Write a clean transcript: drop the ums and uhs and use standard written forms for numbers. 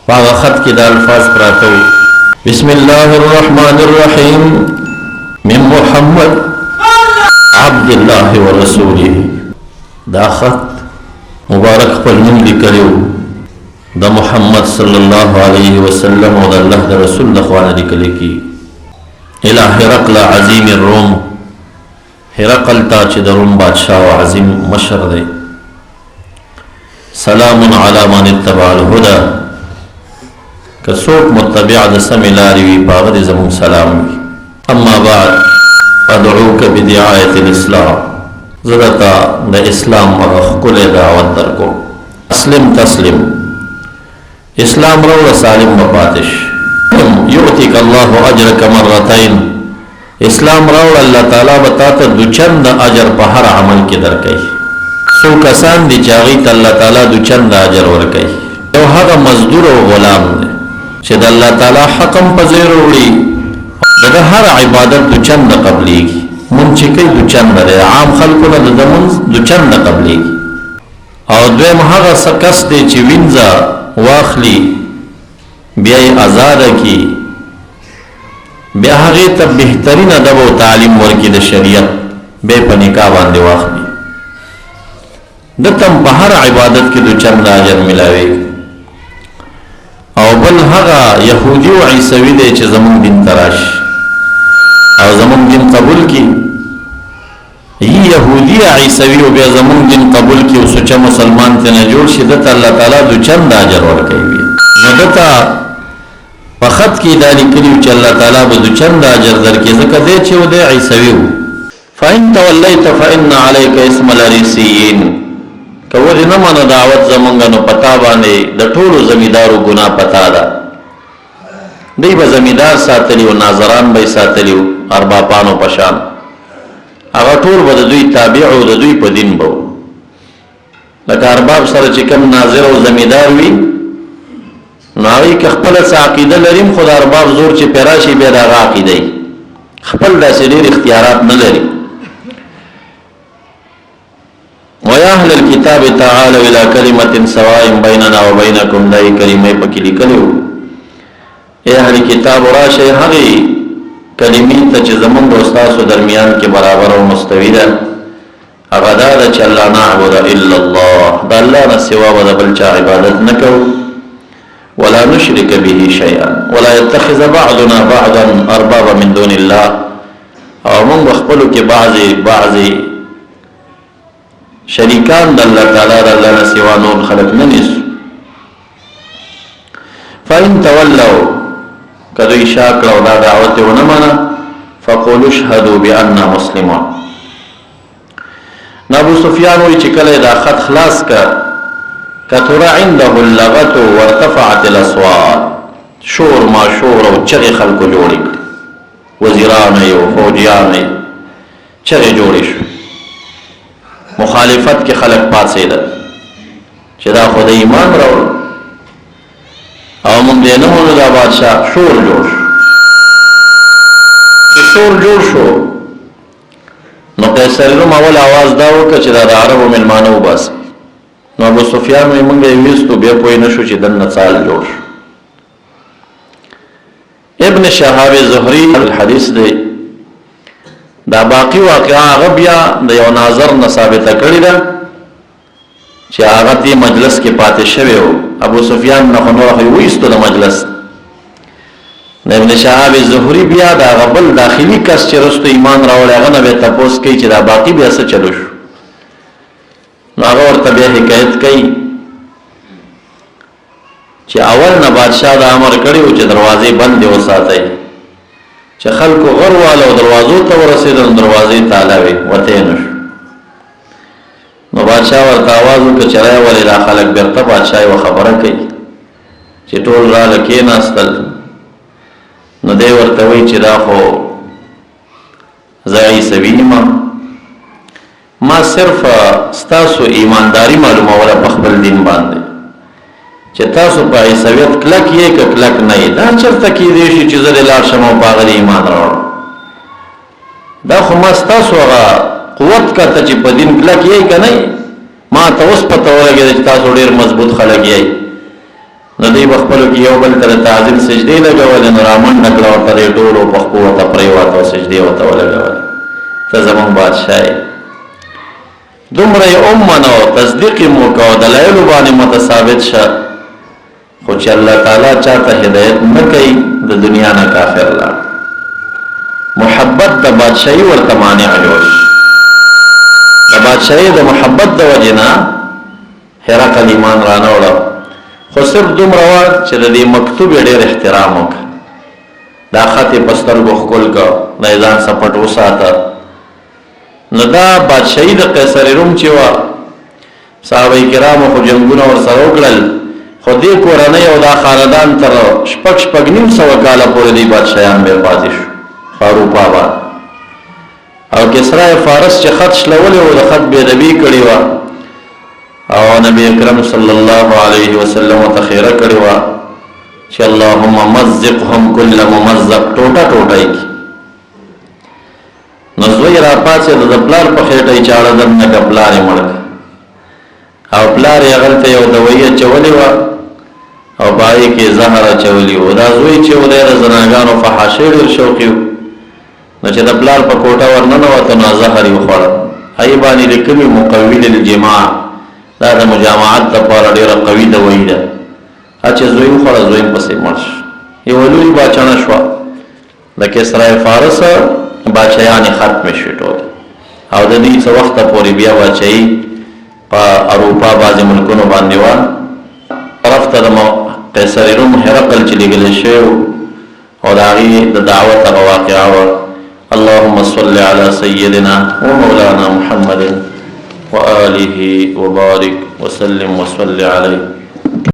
پاغه خط کې د الفاظ پراته وي. بسم الله الرحمن الرحیم من محمد عبد الله ورسوله. دا خط مبارک خپل نوم لیکلی د محمد صلی الله علیه وسلم او د الله د رسول د خوا نه لیکلی کی الی هرقل عظیم الروم. هرقل ته چې د روم بادشاه او عظیم مشر دی. سلام علی من اتبع الهدى. که څوک متبع د سمې لارې وي په هغه دې زموږ سلام وي. اما بعد ادعوک بدعایة الاسلام. زه درته د اسلام هغه ښکلی دعوت درکوم. اسلم تسلم. اسلام راوړه سالم به پاتې شي. یؤتیک الله اجرک مرتین. اسلام راوړه الله تعالی به تا ته دوچند اجر په هر عمل کې درکوي. څو کسان دي چې هغوی ته الله تعالی دوچند اجر ورکوي. یو هغه مزدور او غلام دی چې د الله تعالی حکم په ځای راوړي، دغه هر عبادت دوچند قبلیږي. مونږ چې کوي دوچند دی، عام خلکو نه د مونځ دوچند قبلیږي. او دویم هغه کس دی چې وینځه واخلي بیا یې ازاده کي، بیا هغې ته بهترین ادب او تعلیم ورکړي د شریعت، بیا په نکاح باندې واخلي. دته هم په هر عبادت کې دوچند اجر ملاویږي. او بل هغه یهودي او عیسوي دی چې زمونږ دین ته راشي او زمونږ دین قبول کړي. یهودي عیسوي او بیا زمونږ دین قبول کړي او سوچه مسلمان ته نه جوړ شي، دته الله تعالی دوچند اجر ورکوي. نو دته په خط کې دا لیکلي چې الله تعالی به دوچند اجر درکړي، ځکه دی چې و دی عیسوي و. فإن تولیت فإن علیک اسم العریسیین. که ولې نه منه دعوت زمونږ، نو پتا باندې د ټولو زمیدارو ګناه پتا ده. دوی به زمیدار ساتلی و، ناظران به یې ساتلی و اربابانو په شان. هغه ټول به د دوی تابع او د دوی په دین به و. لکه ارباب سره چې کوم ناظر او زمیدار وي، نو هغوی که خپله څه عقیده لري، خو د ارباب زور چې پرې راشي بیا د هغه عقیده یي خپل داسې ډېر اختیارات نه لري. وَيَا أَهْلَ الْكِتَابِ تَعَالَوْا إِلَىٰ كَلِمَةٍ سَوَاءٍ بَيْنَنَا وَبَيْنَكُمْ. دا یې کلمې پکې لیکلي وو. ای اهل کتاب راشئ هغې کلمې ته چې زمونږ او ستاسو درمیان کې برابر او مستوي ده. هغه دا ده چې الله نعبد الا الله، د الله نه سوا به د بل چا عبادت نه کوو. ولا نشرک به شیئا ولا يتخذ بعضنا بعضا اربابا من دون الله. او موږ خپلو کې بعضې شریکان د الله تعالی د الله نه سوا نور خلق نه نیسو. فإن تولوا، که دوی شا کړه او دا دعوت یې ونه منه، فقولوا اشهدوا بأننا مسلمون. ابو سفیان وایي چې کله دا خط خلاص کړ، کثر عنده اللغت وارتفعت الاصوات. شور ما شور او چغې خلکو جوړې کړې، وزیران یې او فوجیان یې چغې جوړې شو. مخالفت کې خلق پاتېدل چې دا خو د ایمان راوړ او موږ دې نه مونږ دا بادشاه. شور جوړ شو. چې شور جوړ شو، نو قیصر روم اول آواز دا وکړه چې دا د عربو مېلمانه وباسي. نو ابو سفیان وایي موږ یې ویستو، بیا پوه نه شو چې دننه څال جوړ شو. ابن شهاب زهري الحدیث دی، دا باقی واقعا هغه بیا د یو ناظر نه ثابته کړې ده چې هغه دې مجلس کې پاتې شوی و. ابو سفیان نه خو نور ویستو د مجلس. ابن شهاب زهري بیا دا هغه بل داخلي کس چې رستو ایمان راوړی هغه نه بیا تپوس کوي چې دا باقی بیا څه چلو شو. نو هغه ورته بیا حکایت کوي چې اول نه بادشاه دا امر کړی و چې دروازې بندې وساتئ، چې خلکو غر والا او دروازو ته ورسېدل، دروازې تالا وي، وته نه شو. نو بادشاه ورته آواز وکړه چې رایه ولې دا خلک بیرته بادشاه یوه خبره کوي چې ټول راله کېناستل. نو دی ورته وایي چې دا خو زه عیسوي یم، ما صرف ستاسو ایمانداري معلوموله په خپل دین باندې، چې تاسو په عیسویت کلک یې که کلک نه یې. دا چېرته کېدی شي چې زه دې لاړ شم او په هغه د ایمان راوړم؟ دا خو ما ستاسو هغه قوت کته چې په دین کلک یې که نه یې، ما ته اوس پته ولګېده چې تاسو ډېر مضبوط خلک یې. نو دوی به خپلو کې یو بل ته د تعظیم سجدې لګولې، نو رامنډه کړه ورته دې ټولو پښکو ورته پرېوته او سجدې ورته ولګولې. ته زمونږ بادشاه یې، دومره یې ومنه او تصدیق یې مو وکړه او دلایلو باندې متثابت شه. خو چې الله تعالی چاته هدایت نه کوي د دنیا نه کافر لاړ. محبت د بادشاهي ورته مانع جوړ شي. د بادشاهي د محبت د وجې نه هرقل ایمان رانه وړه، خو صرف دومره وه چې د دې مکتوب یې ډېر احترام وکړه. دا خط یې په سترګو ښکل کړه، د یې ځان څخه پټ وساته. نو دا بادشاهي د قیصر روم چې وه، صحابه کرامو خو جنګونه ورسره وکړل، خو دې کورنۍ او دا خاندان تر شپږ نیم سوه کاله پورې دې بادشاهیان بې پاتې شو په اروپا باندې. او کسرا فارس چې خط شلولی و، د خط بېادبي کړې وه او نبی اکرم صلی الله علیه وسلم ته خیره کړې وه چې اللهم مزقهم کل ممزق، ټوټه ټوټه یې کړي. نو زوی را پاڅېد، د پلار په خېټه یې چاړه دننه کړه، پلار یې مړ کړه او پلار یې هغلته یو دوایي اچولې وه او په هغې کې زهر اچولي وو. دا زوی چې و دی د زناګانو فحاشۍ ډېر شوقي و، نو چې د پلار په کوټه ورننوته نو زهر یې وخوړه. هغې باندې لیکلي مقوي للجماع، دا د مجامعت لپاره ډېره قوي دوایي ده. چې زوی وخوړه، زوی پسې مړ شو. یوه لوی باچڼه شوه، د کسرای فارس باچیانې ختمې شوې ټولې، او د دې څه وخته پورې بیا باچایي په اروپا بعضې ملکونو باندې وه. طرف ته د قیصر روم هرقل چې لېږلی شوی او د هغې د دعوت هغه واقعه وه. اللهم صل على سيدنا ومولانا محمد وآله وبارك وسلم وصل عليه